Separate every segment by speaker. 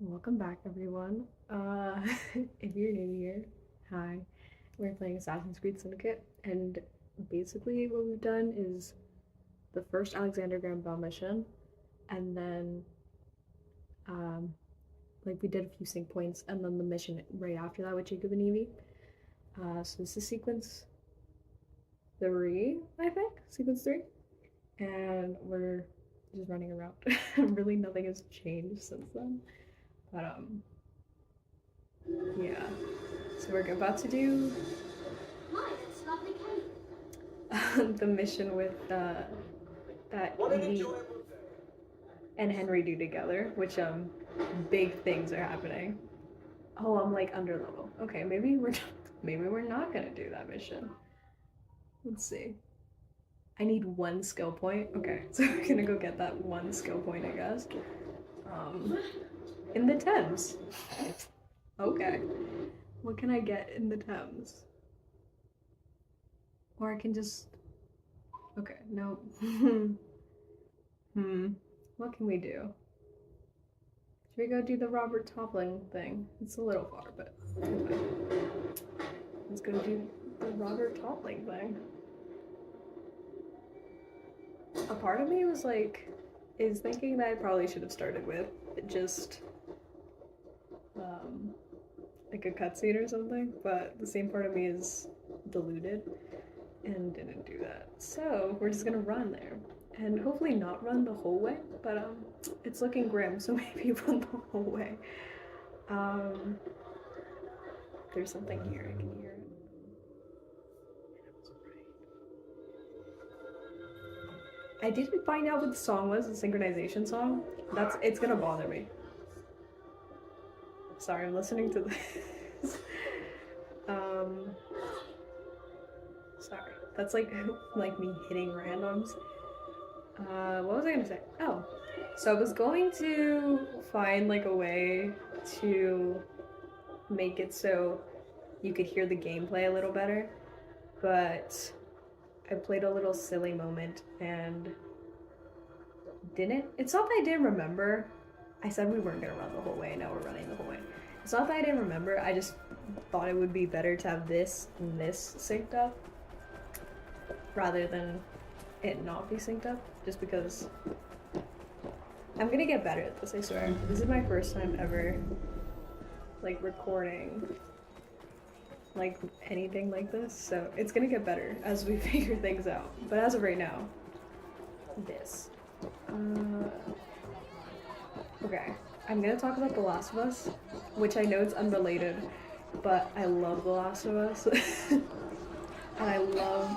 Speaker 1: Welcome back, everyone. If you're new here, hi. We're playing Assassin's Creed Syndicate, and basically what we've done is the first Alexander Graham Bell mission, and then um, like we did a few sync points, and then the mission right after that with Jacob and Evie. So this is sequence three, I think, sequence three, and we're just running around. Really, nothing has changed since then, but yeah. So we're about to do the mission with that Evie and Henry do together, which big things are happening. Oh, I'm like under level. Okay, maybe we're not gonna do that mission. Let's see. I need one skill point. Okay, so we're gonna go get that one skill point, I guess. Um, in the Thames. Okay. What can I get in the Thames? Or I can just. Okay, no. What can we do? Should we go do the Robert Toppling thing? It's a little far, but let's go do the Robert Toppling thing. A part of me was like, is thinking that I probably should have started with just like a cutscene or something, but the same part of me is deluded and didn't do that. So we're just gonna run there. And hopefully not run the whole way, but it's looking grim, so maybe run the whole way. There's something here, I can hear it. I didn't find out what the song was, the synchronization song. It's gonna bother me. Sorry, I'm listening to this. Sorry. That's like me hitting randoms. What was I gonna say? Oh, so I was going to find like a way to make it so you could hear the gameplay a little better, but I played a little silly moment and didn't. It's not that I didn't remember. I said we weren't gonna run the whole way, now we're running the whole way. It's not that I didn't remember, I just thought it would be better to have this and this synced up rather than it not be synced up, just because I'm gonna get better at this, I swear. This is my first time ever like recording like anything like this, so it's gonna get better as we figure things out. But as of right now, this. Okay, I'm gonna talk about The Last of Us, which I know it's unrelated, but I love The Last of Us. And I love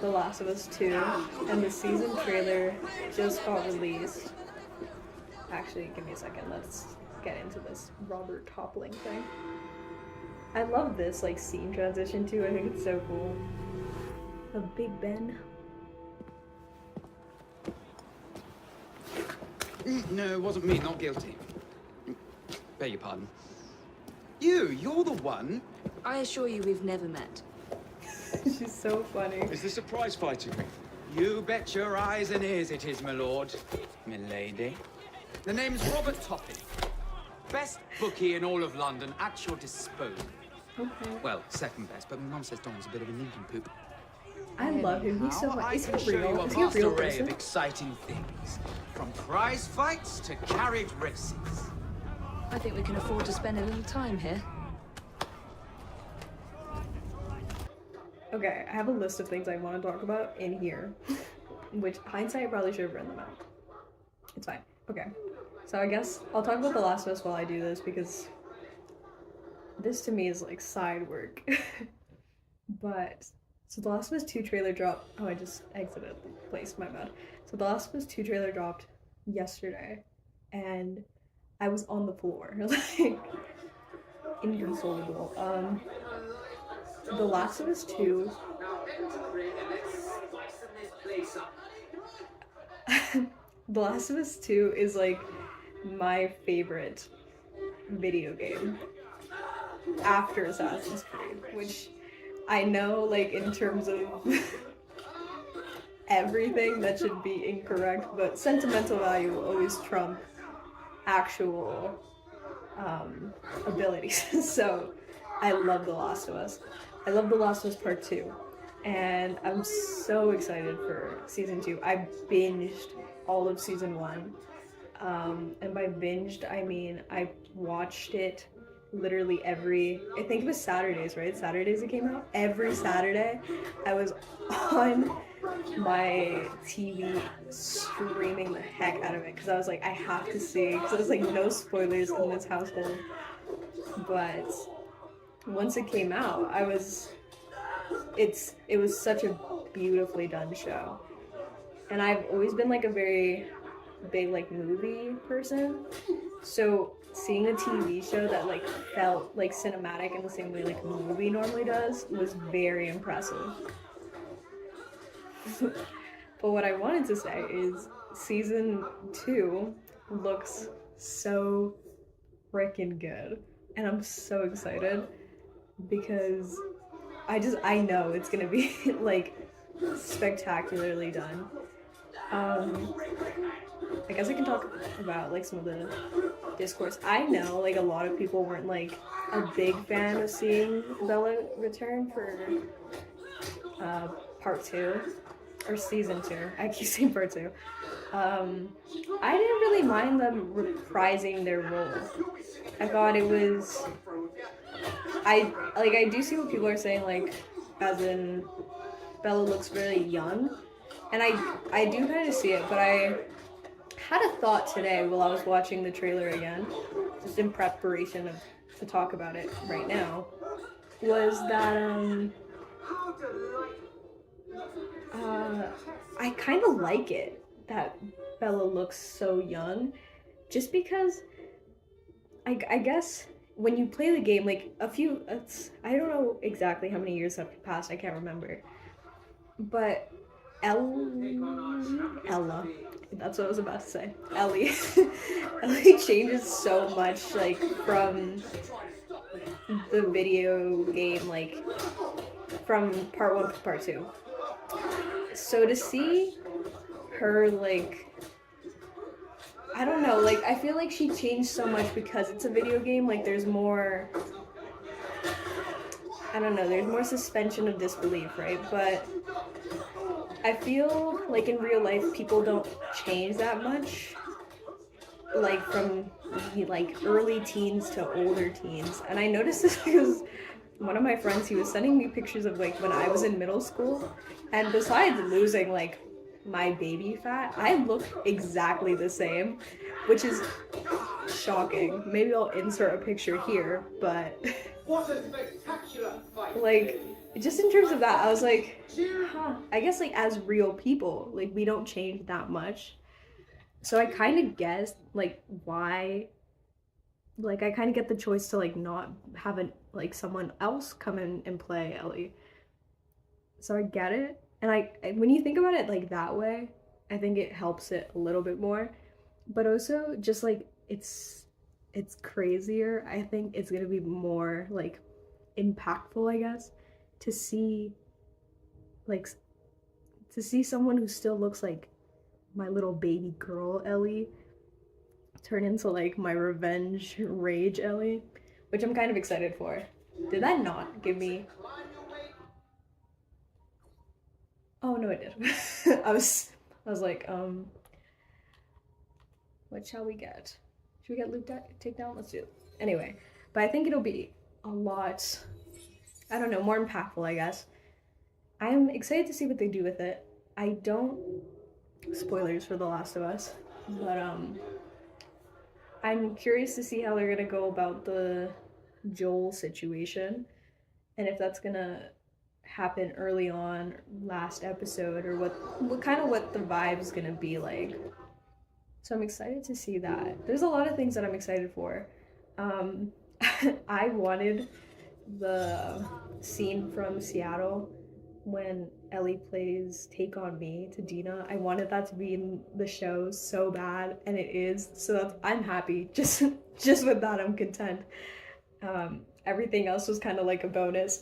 Speaker 1: The Last of Us 2, and the season trailer just got released. Actually, give me a second, let's get into this Robert Toppling thing. I love this like scene transition too, I think it's so cool. Of Big Ben.
Speaker 2: No, it wasn't me, not guilty. Beg your pardon. You're the one.
Speaker 3: I assure you we've never met.
Speaker 1: She's so funny.
Speaker 2: Is this a prize fighting ring? You bet your eyes and ears it is, my lord. Milady. The name's Robert Topping. Best bookie in all of London at your disposal.
Speaker 1: Okay.
Speaker 2: Well, second best, but my mum says Don's a bit of a nincompoop.
Speaker 1: I love him, he's so funny. Is he
Speaker 2: show you
Speaker 1: real?
Speaker 2: a
Speaker 1: Is he a
Speaker 2: vast
Speaker 1: real
Speaker 2: array
Speaker 1: person?
Speaker 2: of exciting things. From prize fights to carriage races.
Speaker 3: I think we can afford to spend a little time here.
Speaker 1: Okay, I have a list of things I want to talk about in here, which hindsight I probably should have written them out. It's fine. Okay, so I guess I'll talk about The Last of Us while I do this, because this to me is like side work. But so The Last of Us 2 trailer dropped. Oh, I just exited the place, my bad. So The Last of Us 2 trailer dropped yesterday, and I was on the floor, like inconsolable. The Last of Us 2. The Last of Us 2 is like my favorite video game after Assassin's Creed, which I know, like, in terms of everything that should be incorrect, but sentimental value will always trump actual abilities. So I love The Last of Us. I love The Last of Us Part 2. And I'm so excited for season 2. I binged all of season 1. And by binged, I mean I watched it literally I think it was Saturdays, right? Saturdays it came out. Every Saturday, I was on my TV screaming the heck out of it because I was like, I have to see. Because there's like no spoilers in this household. But once it came out, it was such a beautifully done show. And I've always been like a very big like movie person. So seeing a TV show that like felt like cinematic in the same way like a movie normally does was very impressive. But what I wanted to say is season 2 looks so freaking good. And I'm so excited because I know it's gonna be like spectacularly done. I guess I can talk about like some of the discourse. I know like a lot of people weren't like a big fan of seeing Bella return for part 2 or season 2. I keep saying part 2. I didn't really mind them reprising their role. I thought it was I do see what people are saying, like as in Bella looks really young, and I do kind of see it, but I had a thought today while I was watching the trailer again, just in preparation to talk about it right now, was that I kind of like it that Bella looks so young, just because I guess when you play the game, like I don't know exactly how many years have passed, I can't remember, but Ella, that's what I was about to say. Ellie. Ellie changes so much, like, from the video game, like, from part 1 to part 2. So to see her, like, I don't know, like, I feel like she changed so much because it's a video game, like, there's more, I don't know, there's more suspension of disbelief, right? But I feel like in real life, people don't change that much, like from like early teens to older teens. And I noticed this because one of my friends, he was sending me pictures of like when I was in middle school, and besides losing like my baby fat, I look exactly the same, which is shocking. Maybe I'll insert a picture here, but
Speaker 4: What a spectacular fight!
Speaker 1: like, just in terms of that, I was like, huh, I guess like as real people, like we don't change that much. So I kind of guessed like why, like I kind of get the choice to like not have like someone else come in and play Ellie. So I get it. And when you think about it like that way, I think it helps it a little bit more. But also just like it's crazier. I think it's gonna be more like impactful, I guess, to see someone who still looks like my little baby girl Ellie turn into like my revenge rage Ellie, which I'm kind of excited for. Did that not give me? Oh no, it did. I was like, what shall we get? Should we get loot takedown? Let's do it. Anyway, but I think it'll be a lot, I don't know, more impactful, I guess. I'm excited to see what they do with it. I don't, spoilers for The Last of Us, but I'm curious to see how they're gonna go about the Joel situation, and if that's gonna happen early on last episode, or what kind of what the vibe's gonna be like. So I'm excited to see that. There's a lot of things that I'm excited for. I wanted the scene from Seattle when Ellie plays Take On Me to Dina. I wanted that to be in the show so bad, and it is. So I'm happy. Just with that, I'm content. Everything else was kind of like a bonus.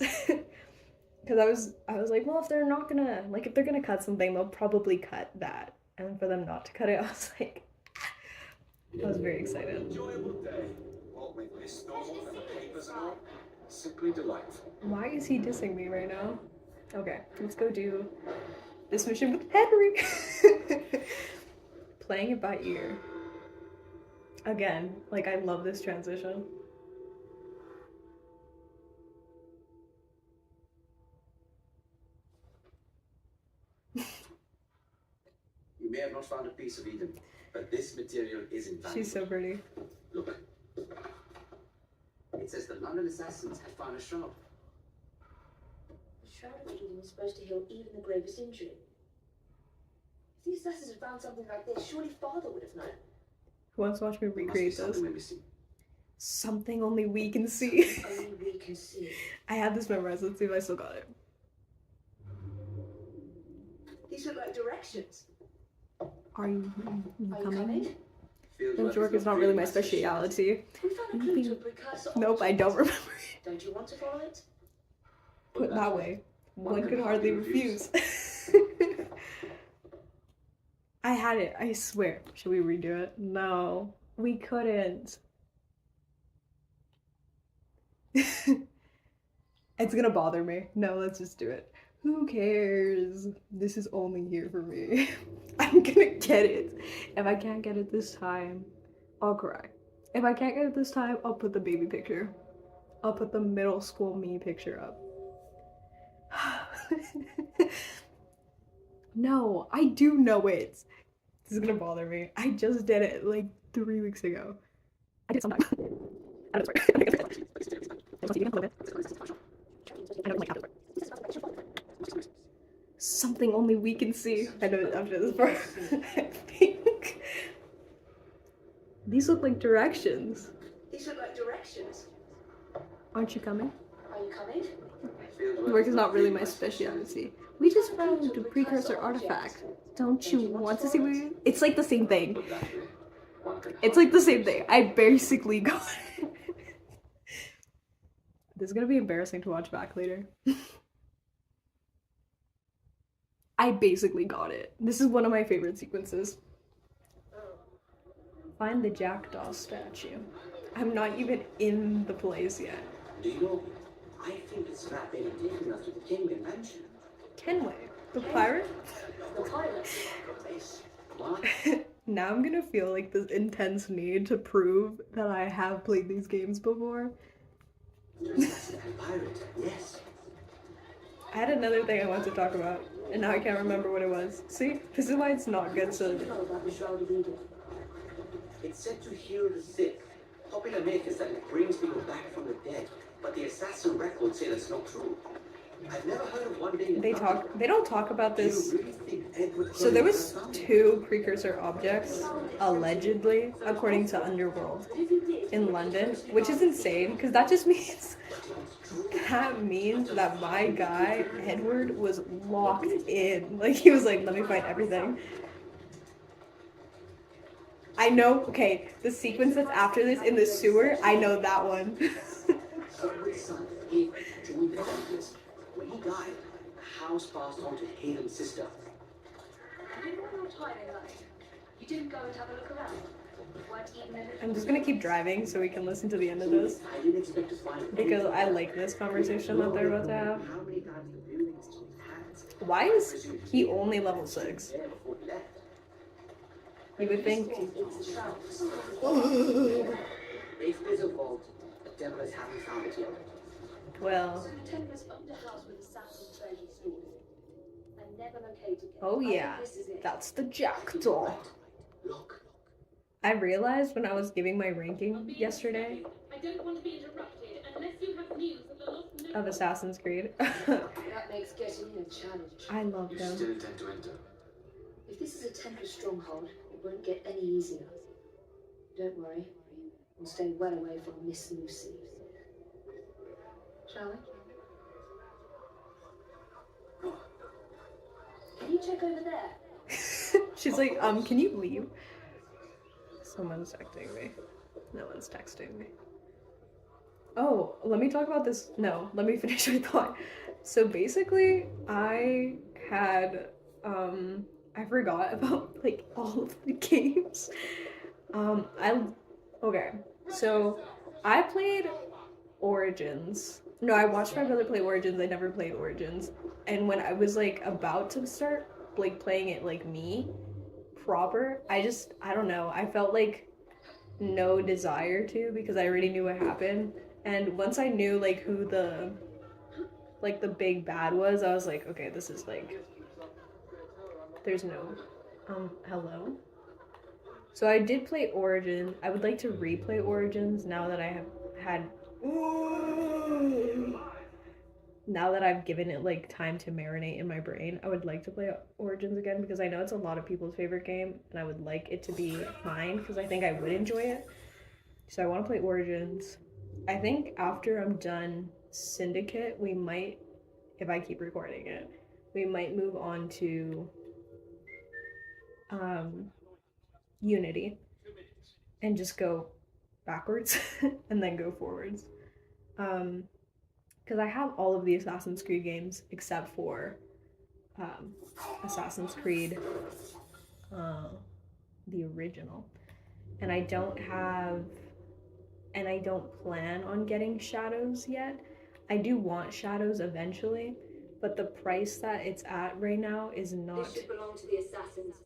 Speaker 1: Because I was like, well, if they're gonna cut something, they'll probably cut that. And for them not to cut it, I was like, I was very excited.
Speaker 4: Enjoyable day. What with
Speaker 5: service and all. Simply delightful.
Speaker 1: Why is he dissing me right now? Okay, let's go do this mission with Henry. Playing it by ear. Again, like I love this transition.
Speaker 6: You may have not found a piece of Eden, but this material is invaluable.
Speaker 1: She's so pretty.
Speaker 6: Look. It says the London assassins had found a shroud.
Speaker 7: The Shroud of Eden was supposed to heal even the gravest injury. If the assassins had found something like this, surely Father would have known.
Speaker 1: Who wants to watch me
Speaker 6: There must be
Speaker 1: recreate this?
Speaker 6: something we're missing.
Speaker 1: Something only we can see.
Speaker 7: Only we can see.
Speaker 1: I had this memorized. Let's see if I still got it.
Speaker 7: These look like directions.
Speaker 1: Are you
Speaker 7: Are you
Speaker 1: coming?
Speaker 7: coming?
Speaker 6: Feels
Speaker 1: Bench
Speaker 6: like
Speaker 1: work
Speaker 6: it's
Speaker 1: is not really my
Speaker 6: speciality.
Speaker 1: speciality.
Speaker 7: We found a clue to a precursor.
Speaker 1: Nope, I don't remember it.
Speaker 7: Don't you want to follow it?
Speaker 1: Put that way. One could hardly refuse. I had it, I swear. Should we redo it? No, we couldn't. It's gonna bother me. No, let's just do it. Who cares? This is only here for me. I'm gonna get it. If I can't get it this time, I'll cry. If I can't get it this time, I'll put the baby picture. I'll put the middle school me picture up. No, I do know it. This is gonna bother me. I just did it like 3 weeks ago. I did sometime. I don't Something only we can see. I know it after this part. I think these look like directions.
Speaker 7: These look like directions.
Speaker 1: Aren't you coming?
Speaker 7: Are you coming?
Speaker 1: Work is not really my specialty. We just found a precursor artifact. Don't you want to see what it's like the same thing. It's like the same thing. I basically got it. This is gonna be embarrassing to watch back later. I basically got it. This is one of my favorite sequences. Find the jackdaw statue. I'm not even in the place yet.
Speaker 6: Do you know, I think it's that they've taken us to the Kenway mansion.
Speaker 1: Kenway? The pirate?
Speaker 7: The pilot.
Speaker 6: What?
Speaker 1: Now I'm gonna feel like this intense need to prove that I have played these games before.
Speaker 6: That's that pirate, yes.
Speaker 1: I had another thing I wanted to talk about, and now I can't remember what it was. See? This is why it's not good
Speaker 7: What do you
Speaker 1: to...
Speaker 7: know about the Shroud of Eden?
Speaker 6: It's said to heal the sick. Popular myth is that it brings people back from the dead, but the assassin records say that's not true. I've never heard of one being...
Speaker 1: They don't talk about
Speaker 6: Do you
Speaker 1: this.
Speaker 6: really think Edward
Speaker 1: So there
Speaker 6: Cullen
Speaker 1: was
Speaker 6: found it?
Speaker 1: 2 precursor objects, allegedly, according to Underworld, in London, which is insane, because that just means... That means that my guy, Edward, was locked in. Like, he was like, let me find everything. I know, okay, the sequence that's after this in the sewer, I know that one.
Speaker 6: Edward's son, Hayden, joined the Templars. When he died, the house passed on to Hayden's sister.
Speaker 7: I didn't know your timing like. You didn't go and have a look around. You weren't even in it.
Speaker 1: I'm just gonna keep driving so we can listen to the end of this,
Speaker 6: I didn't expect to find
Speaker 1: because I like this conversation that they're about to have.
Speaker 6: How many times the buildings changed hands?
Speaker 1: Why is he only level 6?
Speaker 6: There before he left.
Speaker 1: You would think...
Speaker 7: It's a shroud.
Speaker 6: If there's a vault, the Templars haven't found it yet.
Speaker 1: Well,
Speaker 7: So the Templars owned a house with assassin treasure stored and never located it.
Speaker 1: oh
Speaker 7: I think
Speaker 1: yeah,
Speaker 7: this is it.
Speaker 1: that's the jackdaw.
Speaker 6: Look.
Speaker 1: I realized when I was giving my ranking yesterday
Speaker 8: I don't want to be interrupted unless you have news of the lost
Speaker 1: of Assassin's Creed.
Speaker 7: That makes getting in a challenge.
Speaker 1: I love
Speaker 6: You
Speaker 1: them.
Speaker 6: still intend to enter?
Speaker 7: If this is a Templar stronghold, it won't get any easier. Don't worry. We'll stay well away from Miss Lucy. Shall we? Can you check over there?
Speaker 1: She's like, can you leave? Someone's texting me. No one's texting me. Oh, let me talk about this. No, let me finish my thought. So basically, I had, I forgot about, like, all of the games. Okay, so I played Origins. No, I watched my brother play Origins. I never played Origins. And when I was like about to start like playing it like me proper, I don't know. I felt like no desire to because I already knew what happened. And once I knew like who the big bad was, I was like, okay, this is like there's no hello. So I did play Origin. I would like to replay Origins now that I have had now that I've given it like time to marinate in my brain. I would like to play Origins again because I know it's a lot of people's favorite game and I would like it to be mine because I think I would enjoy it. So I want to play Origins. I think after I'm done Syndicate, we might, if I keep recording it, we might move on to Unity and just go backwards and then go forwards. Because I have all of the Assassin's Creed games except for Assassin's Creed the original. And I don't plan on getting Shadows yet. I do want Shadows eventually, but the price that it's at right now is not
Speaker 7: This should belong to the assassins.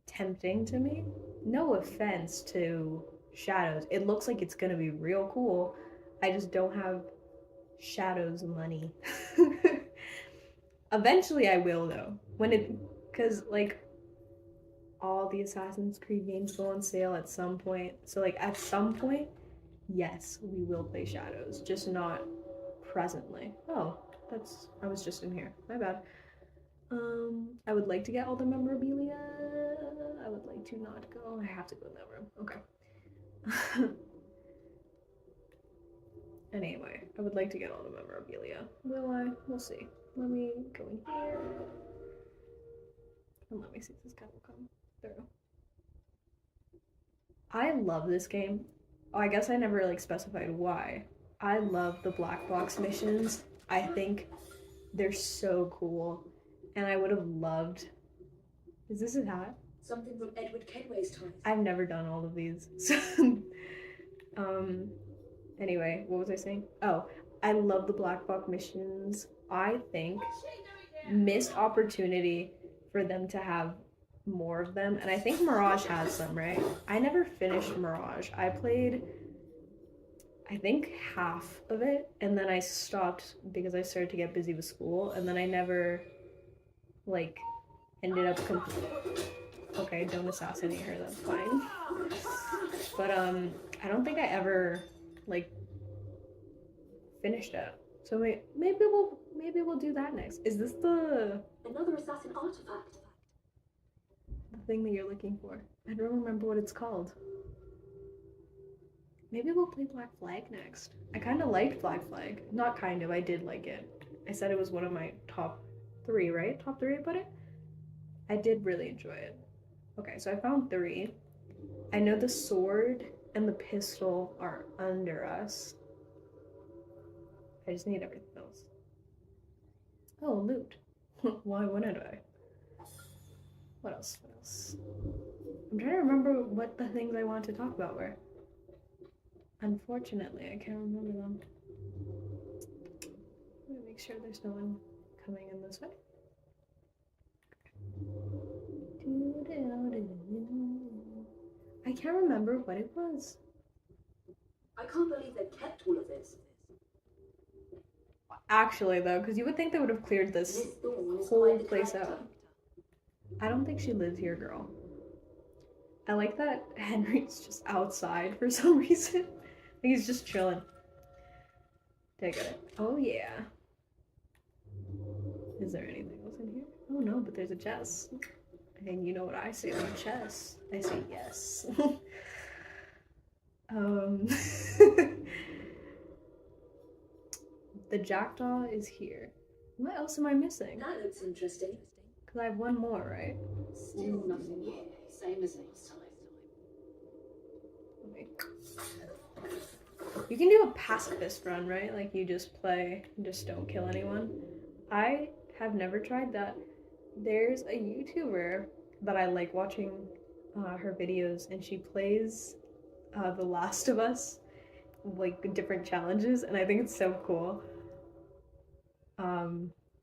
Speaker 1: tempting to me. No offense to Shadows. It looks like it's gonna be real cool. I just don't have Shadows money. Eventually I will though. Because like all the Assassin's Creed games go on sale at some point. So like at some point, yes, we will play Shadows, just not presently. Oh, I was just in here. My bad. I would like to get all the memorabilia. I would like to not go. I have to go in that room. Okay. Anyway, I would like to get all the memorabilia. Will I? We'll see. Let me go in here. And let me see if this guy will come through. I love this game. Oh, I guess I never like specified why. I love the black box missions. I think they're so cool. And I would have loved... Is this a hat?
Speaker 7: Something from Edward Kenway's time.
Speaker 1: I've never done all of these. Anyway, what was I saying? Oh, I love the black box missions. I think missed opportunity for them to have more of them. And I think Mirage has some, right? I never finished Mirage. I played, I think, half of it. And then I stopped because I started to get busy with school. And then I never, like, ended up Okay, don't assassinate her, that's fine. But, I don't think I ever, like, finished it. So maybe we'll do that next. Is this
Speaker 7: Another assassin artifact.
Speaker 1: the thing that you're looking for? I don't remember what it's called. Maybe we'll play Black Flag next. I kind of liked Black Flag. Not kind of, I did like it. I said it was one of my top 3, right? Top 3 I put it? I did really enjoy it. Okay, so I found 3. I know the sword and the pistol are under us. I just need everything else. Oh, loot. Why wouldn't I? What else? What else? I'm trying to remember what the things I want to talk about were. Unfortunately, I can't remember them. Let me make sure there's no one coming in this way. I can't remember what it was.
Speaker 7: I can't believe they kept all of this.
Speaker 1: Actually, though, because you would think they would have cleared this
Speaker 7: Miss Thorne is
Speaker 1: whole
Speaker 7: quite the
Speaker 1: place
Speaker 7: character.
Speaker 1: out. I don't think she lives here, girl. I like that Henry's just outside for some reason. He's just chilling. Take it. Oh, yeah. Is there anything else in here? Oh, no, but there's a chest. And you know what I say on a chest? I say yes. The jackdaw is here. What else am I missing?
Speaker 7: That looks interesting.
Speaker 1: Because I have one more, right?
Speaker 7: Still nothing here. Same as last time.
Speaker 1: Okay. You can do a pacifist run, right? Like you just play and just don't kill anyone. I have never tried that. There's a YouTuber that I like watching her videos, and she plays The Last of Us like different challenges, and I think it's so cool.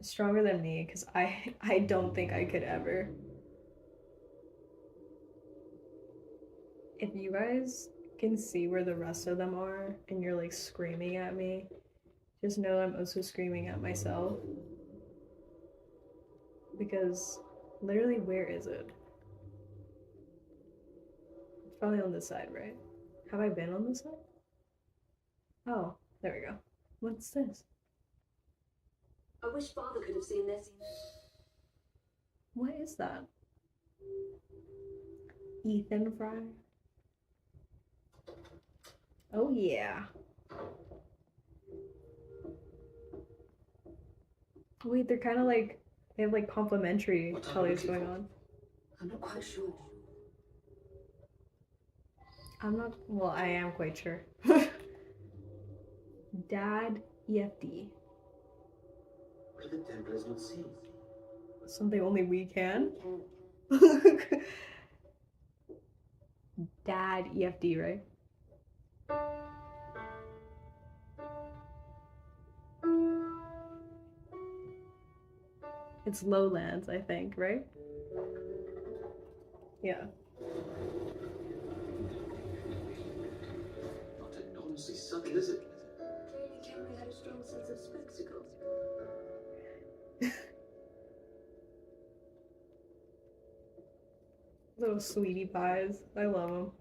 Speaker 1: Stronger than me, because I don't think I could ever. If you guys can see where the rest of them are and you're like screaming at me, just know I'm also screaming at myself. Because literally, where is it? It's probably on this side, right? Have I been on this side? Oh, there we go. What's this?
Speaker 7: I wish Father could have seen this.
Speaker 1: What is that? Ethan Fry? Oh yeah. Wait, they're kind of like, they have like complementary colors going on.
Speaker 7: I'm not quite sure.
Speaker 1: I'm not, well, I am quite sure. Dad EFD.
Speaker 6: What do the Templars not see?
Speaker 1: Something only we can? Dad EFD, right? It's lowlands, I think, right? Yeah.
Speaker 6: Not enormously subtle, is it?
Speaker 7: Clearly Kenry had a strong sense of spectacle.
Speaker 1: Little sweetie pies. I love them.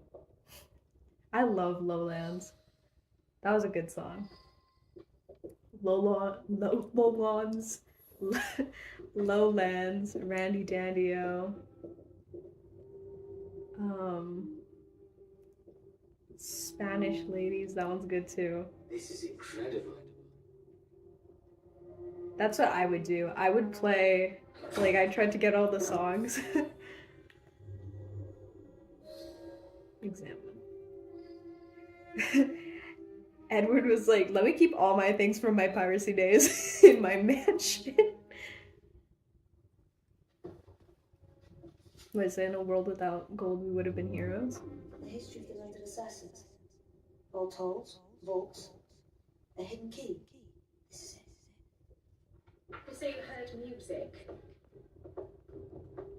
Speaker 1: I love Lowlands. That was a good song. Lowlands. Lowlands. Randy Dandio. Spanish Ladies. That one's good too.
Speaker 6: This is incredible.
Speaker 1: That's what I would do. I would play, like, I tried to get all the songs. Examine. Edward was like, let me keep all my things from my piracy days in my mansion. Was in a world without gold, we would have been heroes.
Speaker 7: The history of the London assassins. Vault holes, vaults, a hidden key. This is it.
Speaker 8: You say you heard music.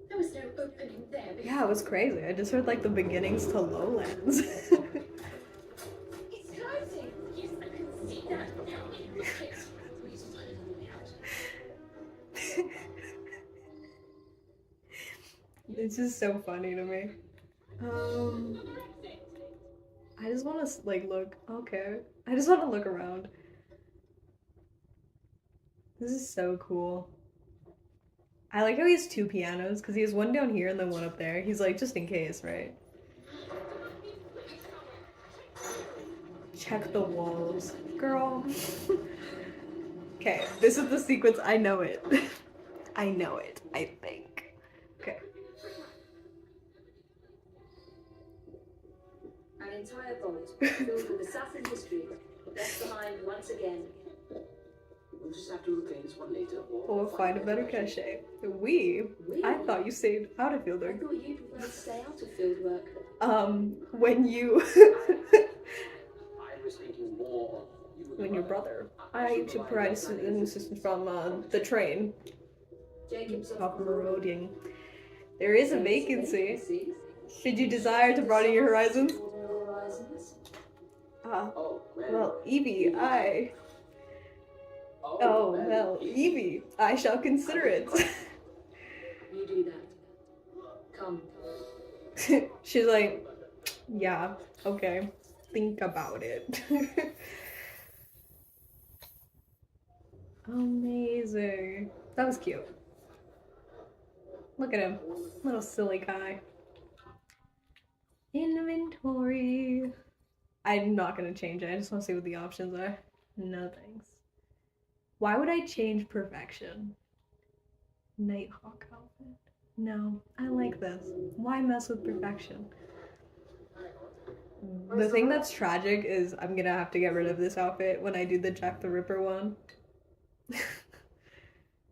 Speaker 8: There was no opening there before.
Speaker 1: Yeah, it was crazy. I just heard like the beginnings to Lowlands.
Speaker 8: It's closing. Yes, I can see that now.
Speaker 1: It's just so funny to me. I just want to like look. Okay, I just want to look around. This is so cool. I like how he has two pianos because he has one down here and then one up there. He's like, just in case, right? Check the walls, girl. Okay, this is the sequence. I know it. I know it, I think. Okay.
Speaker 7: An entire vault filled with assassin history, left behind once again.
Speaker 6: We'll just have to replay this one later,
Speaker 1: Or find a better cachet. I thought you stayed out of field
Speaker 7: I
Speaker 1: work.
Speaker 7: thought you preferred to stay out of field work.
Speaker 1: When you
Speaker 6: I was thinking more of you.
Speaker 1: when your brother. I should provide assistance from the train.
Speaker 7: Jacob's
Speaker 1: Off the roading. There is a vacancy. Should you desire to broaden your horizons?
Speaker 6: Oh,
Speaker 1: Well, Evie, Evie, I shall consider it.
Speaker 7: You do that. Come.
Speaker 1: She's like, yeah, okay, think about it. Amazing. That was cute. Look at him, little silly guy. Inventory. I'm not gonna change it. I just want to see what the options are. No thanks. Why would I change perfection? Nighthawk outfit. No, I like this. Why mess with perfection? The thing that's tragic is I'm gonna have to get rid of this outfit when I do the Jack the Ripper one.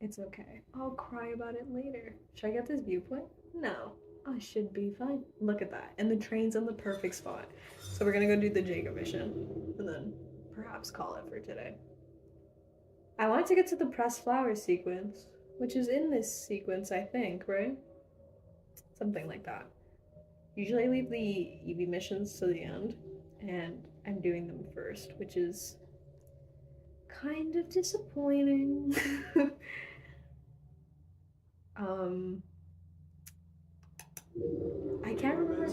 Speaker 1: It's okay. I'll cry about it later. Should I get this viewpoint? No. I should be fine. Look at that. And the train's in the perfect spot. So we're gonna go do the Jacob mission and then perhaps call it for today. I wanted to get to the pressed flower sequence, which is in this sequence, I think, right? Something like that. Usually I leave the EV missions to the end, and I'm doing them first, which is kind of disappointing. I can't remember.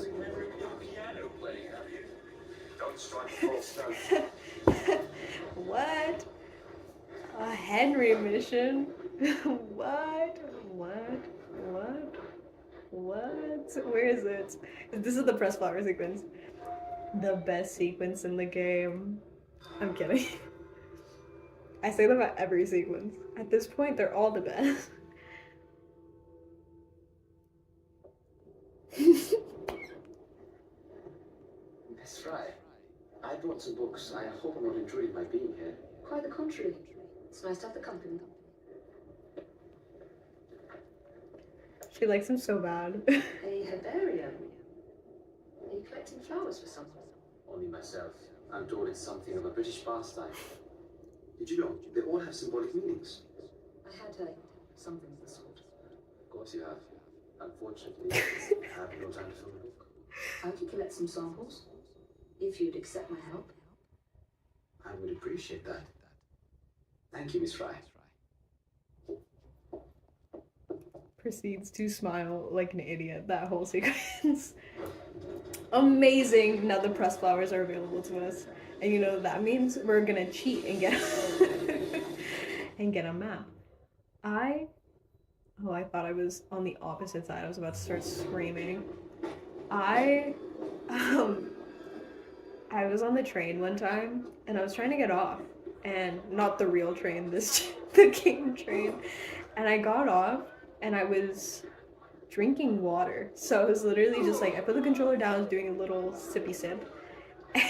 Speaker 5: Don't strike false notes.
Speaker 1: What? A Henry mission? What? Where is it? This is the press flower sequence. The best sequence in the game. I'm kidding. I say that about every sequence. At this point, they're all the best.
Speaker 6: That's right. I brought some books. I hope I'm not intruding by being here.
Speaker 7: Quite the contrary. It's nice to have the company.
Speaker 1: She likes him so bad.
Speaker 7: A herbarium. Are you collecting flowers for someone?
Speaker 6: Only myself. I'm told it's something of a British pastime. Did you know? They all have symbolic meanings.
Speaker 7: I had heard something of the sort.
Speaker 6: Of course you have. Unfortunately, I have no time to fill the book.
Speaker 7: I could collect some samples, if you'd accept my help.
Speaker 6: I would appreciate that. Thank you, Miss Fry.
Speaker 1: Proceeds to smile like an idiot that whole sequence. Amazing. Now the pressed flowers are available to us, and you know what that means? We're gonna cheat and get and get a map. I thought I was on the opposite side. I was about to start screaming. I was on the train one time and I was trying to get off, and not the real train, the game train, and I got off and I was drinking water. So I was literally just like, I put the controller down, I was doing a little sippy sip,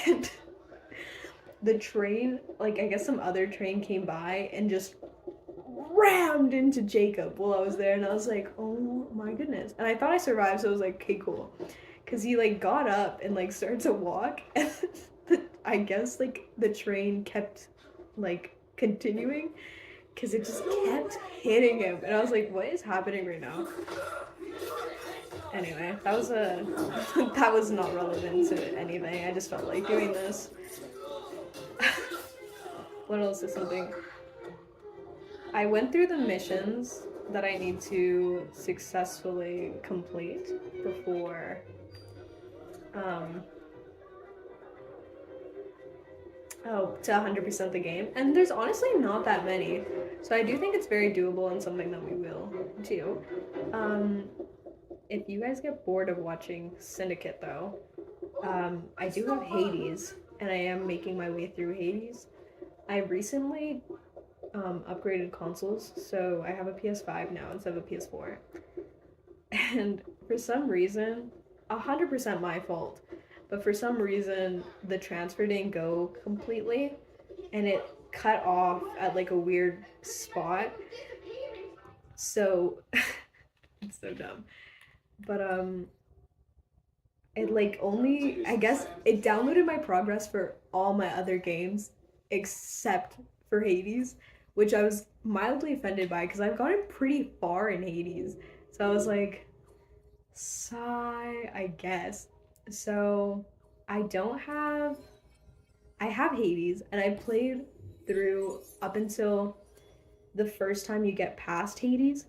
Speaker 1: and the train, like I guess some other train came by and just rammed into Jacob while I was there, and I was like, oh my goodness. And I thought I survived, so I was like, okay, cool. Because he like got up and like started to walk, and I guess like the train kept like continuing because it just kept hitting him, and I was like, what is happening right now? Anyway, that was that was not relevant to anything. I just felt like doing this. What else is something? I went through the missions that I need to successfully complete before to 100% the game, and there's honestly not that many, so I do think it's very doable and something that we will do. If you guys get bored of watching Syndicate though, I do have Hades, and I am making my way through Hades. I recently upgraded consoles, so I have a PS5 now instead of a PS4, and for some reason, 100% my fault, but for some reason the transfer didn't go completely, and it cut off at like a weird spot, so it's so dumb. But it like only, I guess it downloaded my progress for all my other games except for Hades, which I was mildly offended by because I've gotten pretty far in Hades. So I was like, sigh, I guess. So I have Hades, and I played through up until the first time you get past Hades.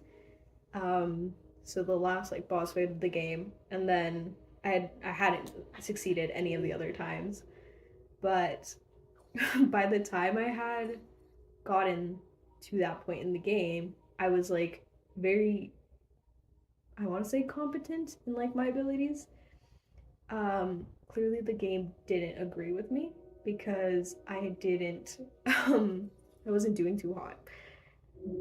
Speaker 1: So the last like boss fight of the game, and then I hadn't succeeded any of the other times. But by the time I had gotten to that point in the game, I was like very, I want to say competent in like my abilities. Clearly the game didn't agree with me because I wasn't doing too hot,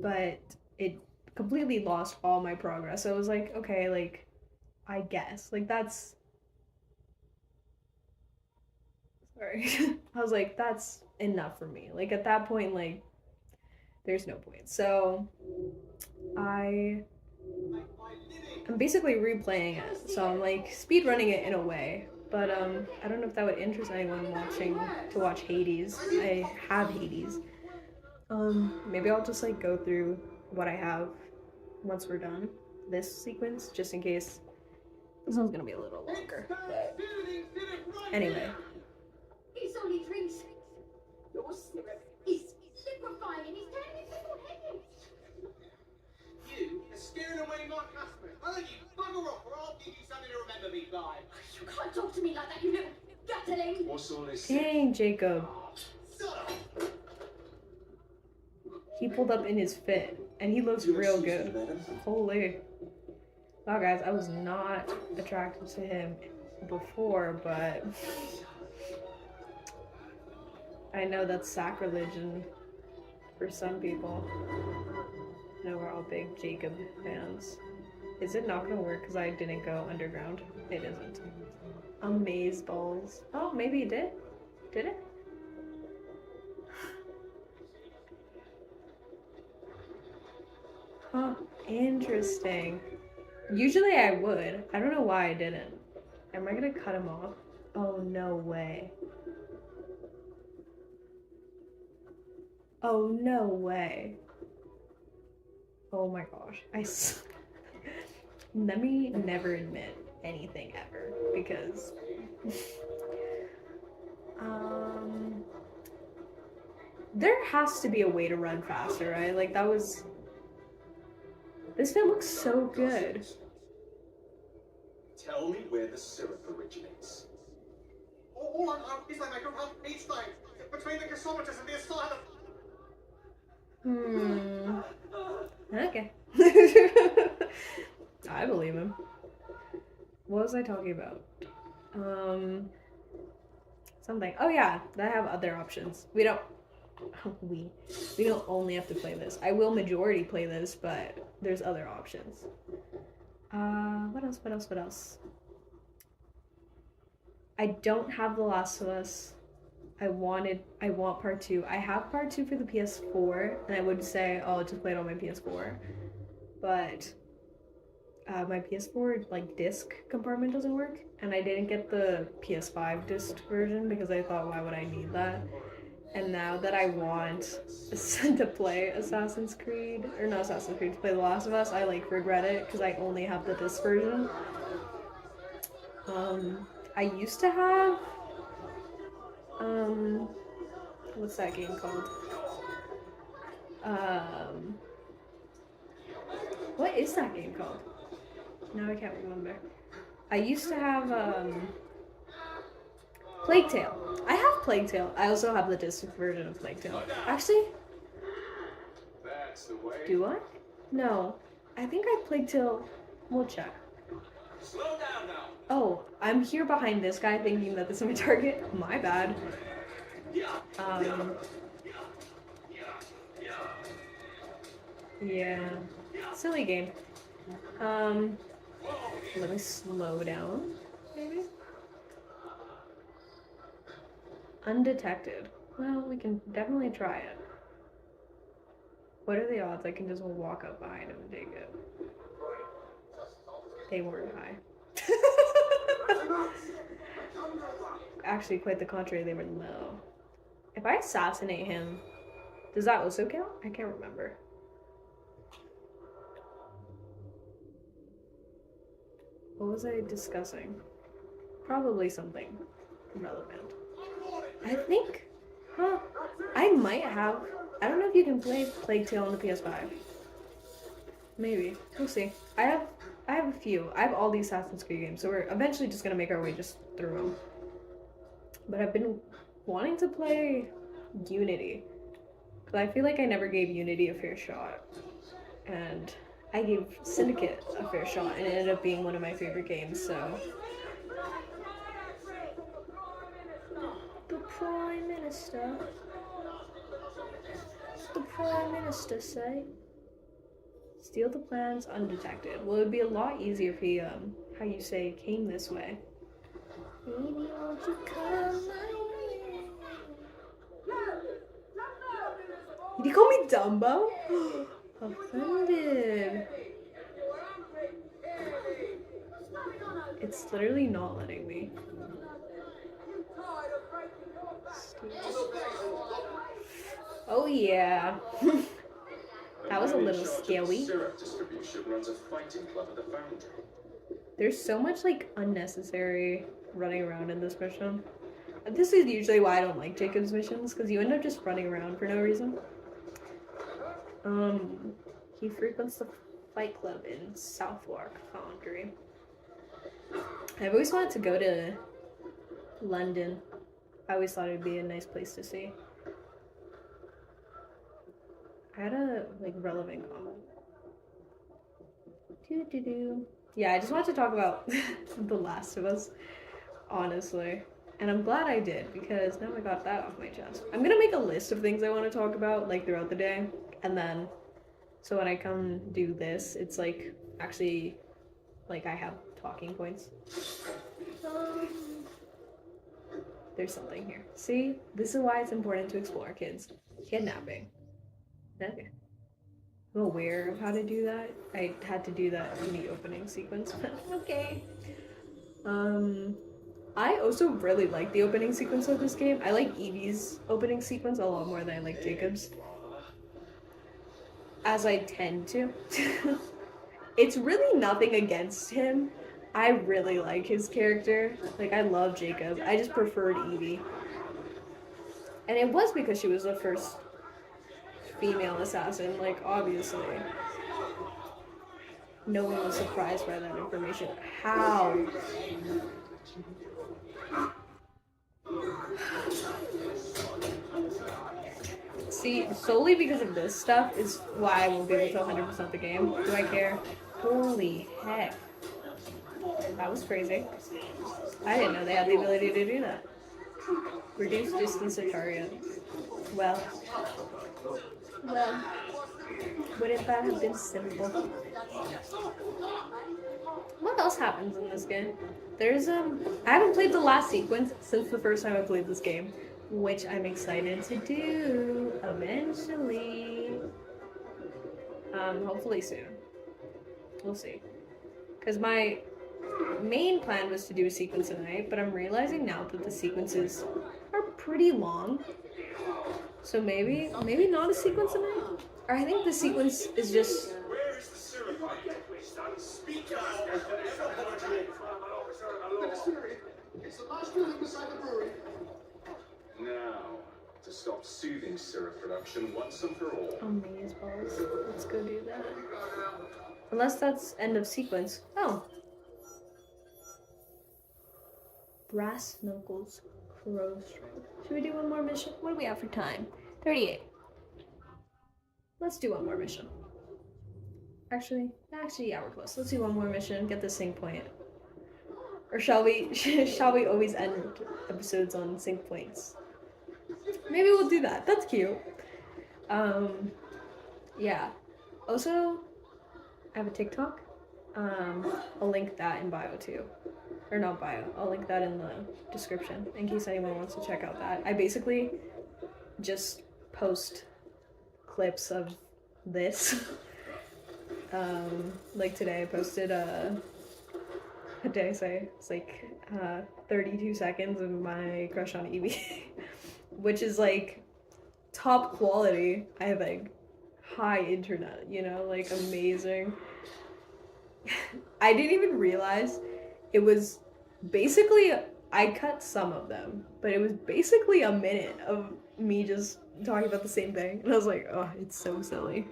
Speaker 1: but it completely lost all my progress. So I was like, okay, like I guess like that's, sorry. I was like, that's enough for me. Like at that point, like there's no point. So I I'm basically replaying it, so I'm like speed running it in a way. But I don't know if that would interest anyone to watch Hades. I have Hades. Maybe I'll just like go through what I have once we're done this sequence, just in case this one's gonna be a little longer. But anyway.
Speaker 7: It's only drinks. Your syrup is liquefying and he's turning people heads.
Speaker 4: You are scaring away my customers. I'll let you bugger off or I'll give you something to remember me by.
Speaker 7: You can't talk to me like that, you little gutterling.
Speaker 5: What's all this?
Speaker 1: Dang, Jacob.
Speaker 4: Shut up.
Speaker 1: He pulled up in his fit, and he looks real good. Holy. Wow, guys, I was not attracted to him before, but I know that's sacrilege for some people. I know we're all big Jacob fans. Is it not gonna work because I didn't go underground? It isn't. Amaze balls. Oh, maybe it did. Did it? Huh, interesting. Usually I would. I don't know why I didn't. Am I gonna cut him off? Oh, no way. Oh, no way. Oh my gosh. Let me never admit anything ever, because there has to be a way to run faster, right? Like, that was... This fit looks so good.
Speaker 5: Tell me where the syrup originates.
Speaker 4: All I know is they make a run each day between the gasometers and the asylum.
Speaker 1: Okay. I believe him. What was I talking about? Something. Oh yeah, I have other options. We don't only have to play this. I will majority play this, but there's other options. What else? I don't have The Last of Us. I want part 2. I have part 2 for the PS4, and I would say, oh, I'll just play it on my PS4. But my PS4 like disc compartment doesn't work, and I didn't get the PS5 disc version because I thought, why would I need that? And now that I want to play Assassin's Creed, or not Assassin's Creed, to play The Last of Us, I like regret it because I only have the disc version. I used to have what's that game called? What is that game called? No, I can't remember. I used to have Plague Tale. I have Plague Tale. I also have the disc version of Plague Tale. Actually,
Speaker 5: That's the way.
Speaker 1: do I? No. I think I have Plague Tale. We'll check.
Speaker 5: Slow down now.
Speaker 1: Oh, I'm here behind this guy thinking that this is my target. My bad. Yeah. Silly game. Let me slow down, maybe? Undetected. Well, we can definitely try it. What are the odds I can just walk up behind him and take it? They weren't high. Actually, quite the contrary, they were low. If I assassinate him, does that also count? I can't remember. What was I discussing? Probably something relevant. I think, I might have, I don't know if you can play Plague Tale on the PS5. Maybe, we'll see. I have a few. I have all these Assassin's Creed games, so we're eventually just gonna make our way just through them. But I've been wanting to play Unity, but I feel like I never gave Unity a fair shot. And I gave Syndicate a fair shot, and it ended up being one of my favorite games, so... The Prime Minister? What's the Prime Minister say? Steal the plans undetected. Well, it would be a lot easier if he, how you say, came this way. Baby, won't you come my way? Did he call me Dumbo? Offended. It's literally not letting me. Oh yeah. That was a little scary.
Speaker 5: Syrup distribution runs a fighting club at the foundry.
Speaker 1: There's so much like unnecessary running around in this mission. This is usually why I don't like Jacob's missions, because you end up just running around for no reason. He frequents the fight club in Southwark Foundry. I've always wanted to go to London. I always thought it'd be a nice place to see. I had a like relevant comment. Yeah, I just wanted to talk about The Last of Us, honestly. And I'm glad I did, because now I got that off my chest. I'm gonna make a list of things I want to talk about, like, throughout the day. And then, so when I come do this, it's, like, actually, like, I have talking points. There's something here. See? This is why it's important to explore, kids. Kidnapping. Okay. I'm aware of how to do that. I had to do that in the opening sequence, but okay. I also really like the opening sequence of this game. I like Evie's opening sequence a lot more than I like Jacob's. As I tend to. It's really nothing against him. I really like his character. Like, I love Jacob. I just preferred Evie. And it was because she was the first female assassin, like, obviously. No one was surprised by that information. How? See, solely because of this stuff is why I won't be able to 100% the game. Do I care? Holy heck. That was crazy. I didn't know they had the ability to do that. Reduce distance to target. Well, wouldn't that have been simple? What else happens in this game? There's I haven't played the last sequence since the first time I played this game, which I'm excited to do eventually. Hopefully soon. We'll see. Because my main plan was to do a sequence tonight, but I'm realizing now that the sequences are pretty long. So maybe not a sequence tonight? Or I think the sequence is just...
Speaker 5: Where is the syrup? Speak up!
Speaker 4: It's the last building beside the brewery.
Speaker 5: Now, to stop soothing syrup production once and for all.
Speaker 1: Amaze balls. Let's go do that. Unless that's end of sequence. Oh. Brass Knuckles. Crow Strike. Should we do one more mission? What do we have for time? 38. Let's do one more mission. Actually, yeah, we're close. Let's do one more mission, get the sync point. Or shall we always end episodes on sync points? Maybe we'll do that. That's cute. Yeah. Also, I have a TikTok. I'll link that in bio too. Or not bio. I'll link that in the description in case anyone wants to check out that. I basically just post clips of this. Like today I posted what did I say? It's like 32 seconds of my crush on Evie. Which is like top quality. I have like high internet, you know, like amazing. I didn't even realize it was basically, I cut some of them, but it was basically a minute of me just talking about the same thing. And I was like, oh, it's so silly.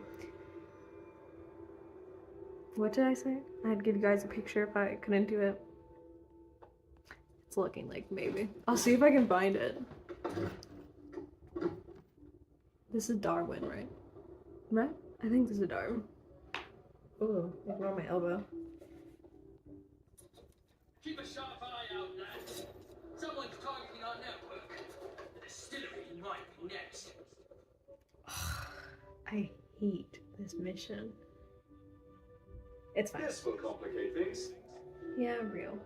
Speaker 1: What did I say? I'd give you guys a picture if I couldn't do it. It's looking like maybe. I'll see if I can find it. This is Darwin, right? Right? I think this is Darwin. Oh, ignore my elbow.
Speaker 9: Keep a sharp eye out, lad. Someone's targeting our network. The distillery might be next.
Speaker 1: I hate this mission. It's fine.
Speaker 5: This will complicate things.
Speaker 1: Yeah, real.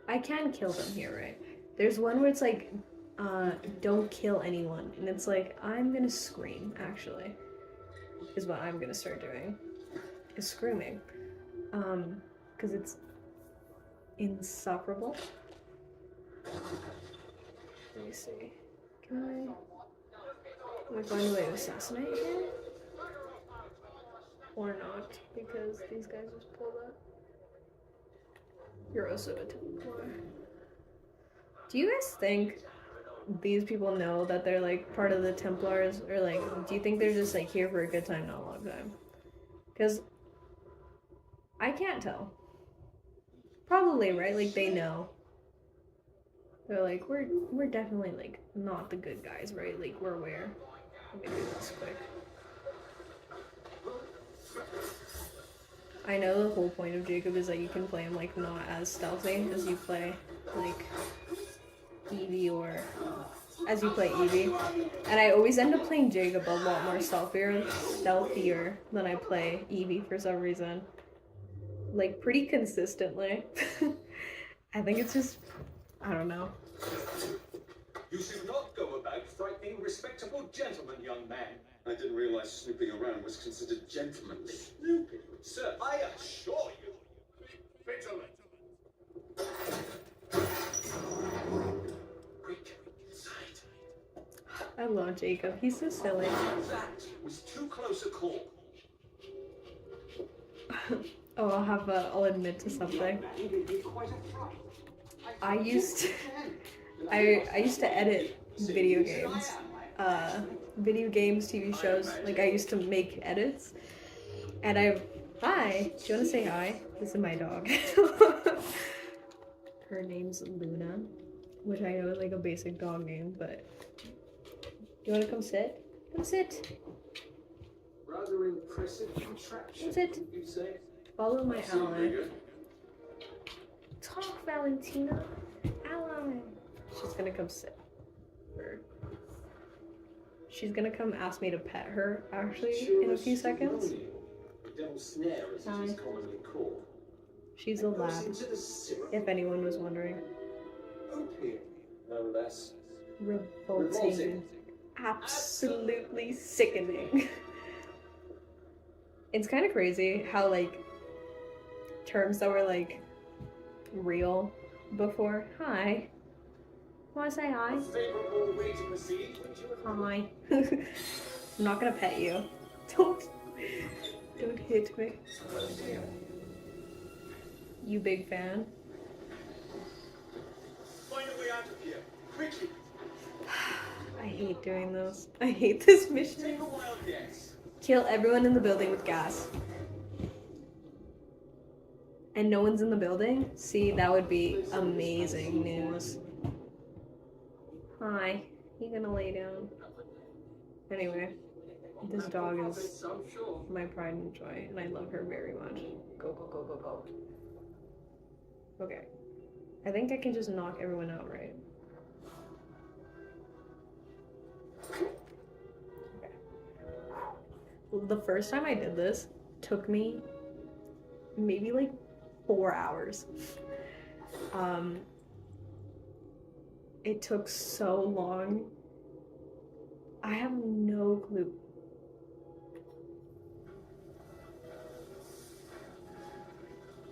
Speaker 1: I can kill them here, right? There's one where it's like, don't kill anyone. And it's like, I'm gonna scream, actually. Is what I'm gonna start doing. Is screaming. Because it's insufferable. Let me see. Can I find a way to assassinate him? Or not, because these guys just pulled up. You're also a Templar. Do you guys think these people know that they're like part of the Templars? Or like, do you think they're just like here for a good time, not a long time? Because I can't tell. Probably, right? Like they know. They're like, we're definitely like not the good guys, right? Like we're aware. Let me do this quick. I know the whole point of Jacob is that you can play him like not as stealthy as you play like Evie or as you play Evie. And I always end up playing Jacob a lot more stealthier than I play Evie for some reason. Like pretty consistently. I think it's just, I don't know.
Speaker 5: You should not go about frightening respectable gentlemen, young man. I didn't realize snooping around was considered gentlemanly. Snooping? Sir, I assure you. Vigilant. Quick, inside.
Speaker 1: I love Jacob. He's so silly.
Speaker 5: That was too close a call.
Speaker 1: Oh, I'll admit to something. I used to edit video games. Video games, TV shows. Like I used to make edits. And hi, do you want to say hi? This is my dog. Her name's Luna, which I know is like a basic dog name, but you want to come sit? Come sit.
Speaker 5: Rather impressive contraption.
Speaker 1: Come sit.
Speaker 5: You say?
Speaker 1: Follow my ally. Talk, Valentina. Ally. She's gonna come sit. She's gonna come ask me to pet her, actually, in a few seconds.
Speaker 6: Snare, as it is commonly called.
Speaker 1: She's a lab, if anyone was wondering.
Speaker 6: Opium, no less.
Speaker 1: Revolting. Absolutely sickening. It's kind of crazy how, like, terms that were, like, real before. Hi. Wanna say hi?
Speaker 6: Favorable way to proceed.
Speaker 1: Hi. I'm not gonna pet you. Don't hit me. You big fan?
Speaker 5: Find a way out of here, quickly.
Speaker 1: I hate doing those. I hate this mission.
Speaker 5: Take a wild guess.
Speaker 1: Kill everyone in the building with gas. And no one's in the building? See, that would be amazing news. Hi. You gonna lay down? Anyway, this dog is my pride and joy, and I love her very much. Go, go, go, go, go. Okay. I think I can just knock everyone out, right? Okay. The first time I did this took me maybe like 4 hours. It took so long. I have no clue.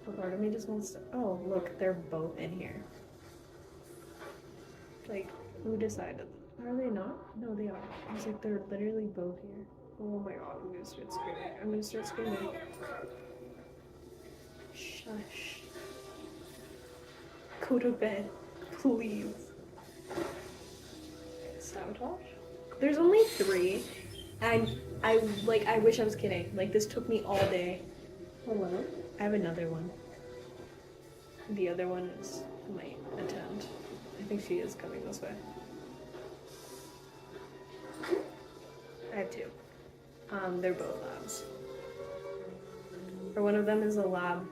Speaker 1: A part of me just wants to. Oh, look, they're both in here. Like, who decided? Are they not? No, they are. I was like, they're literally both here. Oh my god, I'm gonna start screaming. I'm gonna start screaming. Shush. Go to bed, please. Sabotage? There's only 3, and I wish I was kidding. Like, this took me all day. Hello? I have another one. The other one is might attend. I think she is coming this way. I have 2. They're both labs. Or one of them is a lab.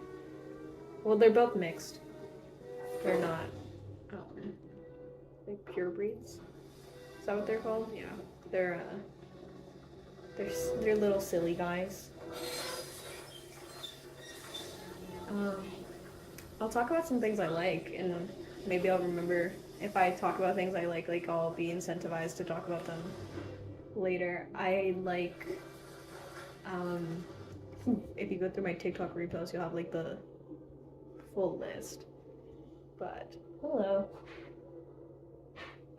Speaker 1: Well, they're both mixed. They're not, like pure breeds. Is that what they're called? Yeah. They're little silly guys. I'll talk about some things I like, and maybe I'll remember if I talk about things I like I'll be incentivized to talk about them later. I like, if you go through my TikTok repost, you'll have like the full list. But hello.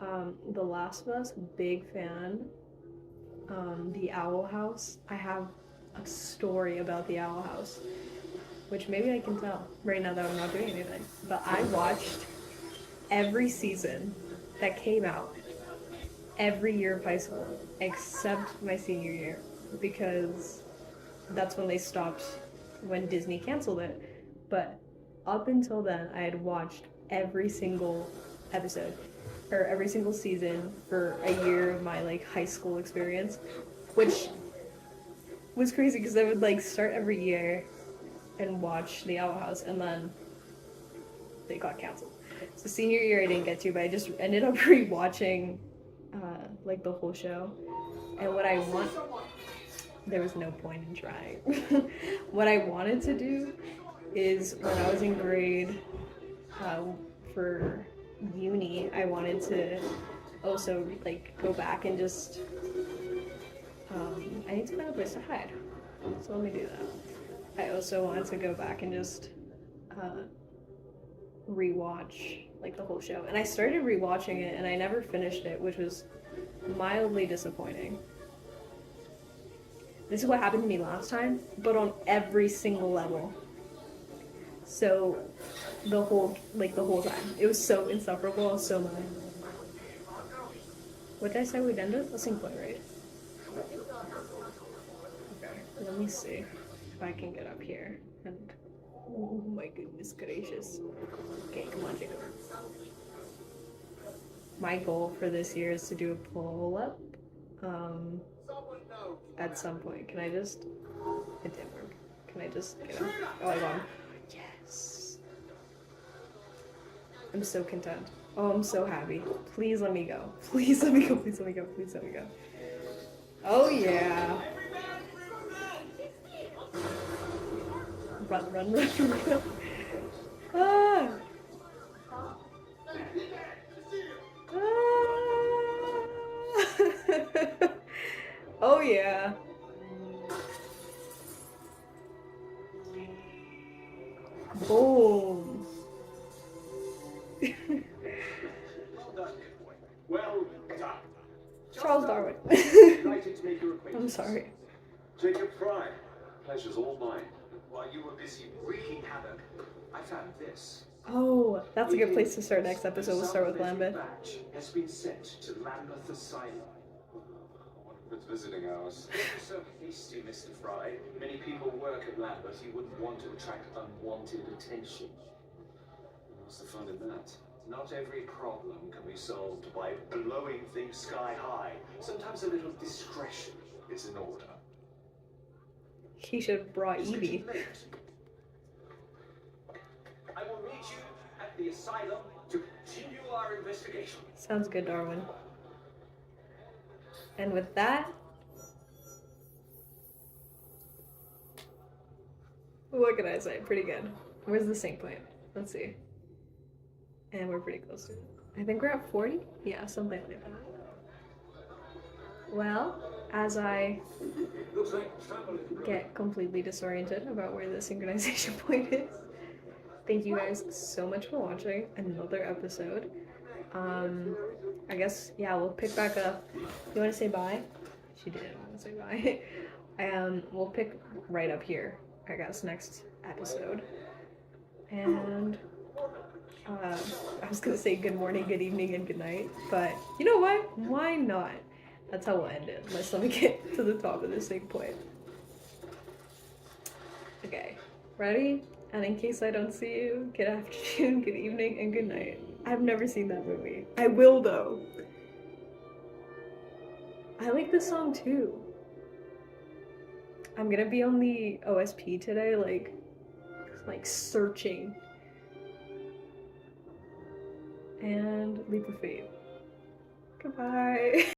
Speaker 1: The Last of Us, big fan. The Owl House. I have a story about the Owl House, which maybe I can tell right now that I'm not doing anything. But I watched every season that came out every year of high school except my senior year, because that's when they stopped, when Disney canceled it. But up until then, I had watched every single episode or every single season for a year of my like high school experience, which was crazy because I would like start every year and watch the Owl House, and then they got canceled. So senior year I didn't get to, but I just ended up rewatching like the whole show. And what I want, there was no point in trying. What I wanted to do is when I was in grade for uni, I wanted to also like go back and just I need to find a place to hide, so let me do that. I also wanted to go back and just rewatch like the whole show, and I started rewatching it and I never finished it, which was mildly disappointing. This is what happened to me last time, but on every single level. So the whole time. It was so insufferable, I was so mad. What did I say we'd end it? Let's think, right? Okay, let me see if I can get up here. And oh my goodness gracious. Okay, come on, Jacob. My goal for this year is to do a pull-up. At some point. Can I just... It didn't work. Can I just get up? Oh, I got. Yes. I'm so content. Oh, I'm so happy. Please let me go. Please let me go. Please let me go. Please let me go. Oh, yeah. Run, run, run, run. Ah! Ah! Oh, yeah. Boom.
Speaker 5: Well done.
Speaker 1: Charles Darwin.
Speaker 5: Delighted to make your acquaintance.
Speaker 1: I'm sorry.
Speaker 5: Jacob Fry. Pleasure's all mine. While you were busy wreaking havoc, I found this.
Speaker 1: Oh, that's a good place to start next episode. We'll start with Lambeth.
Speaker 5: Batch has been sent to Lambeth Asylum. It's visiting hours. So hasty, Mr. Fry. Many people work at Lambeth. You wouldn't want to attract unwanted attention. What's the fun in that? Not every problem can be solved by blowing things sky high. Sometimes a little discretion is in order.
Speaker 1: He should have brought Evie.
Speaker 5: I will meet you at the asylum to continue our investigation.
Speaker 1: Sounds good, Darwin. And with that, what can I say? Pretty good. Where's the sync point? Let's see. And we're pretty close to it. I think we're at 40? Yeah, something like that. Well, as I get completely disoriented about where the synchronization point is, thank you guys so much for watching another episode. I guess, yeah, we'll pick back up. You want to say bye? She didn't want to say bye. We'll pick right up here, I guess, next episode. And I was gonna say good morning, good evening, and good night, but you know what? Why not? That's how we'll end it. Let's let me get to the top of this sync point. Okay, ready? And in case I don't see you, good afternoon, good evening, and good night. I've never seen that movie. I will though. I like this song too. I'm gonna be on the OSP today, like searching. And leap of faith. Goodbye.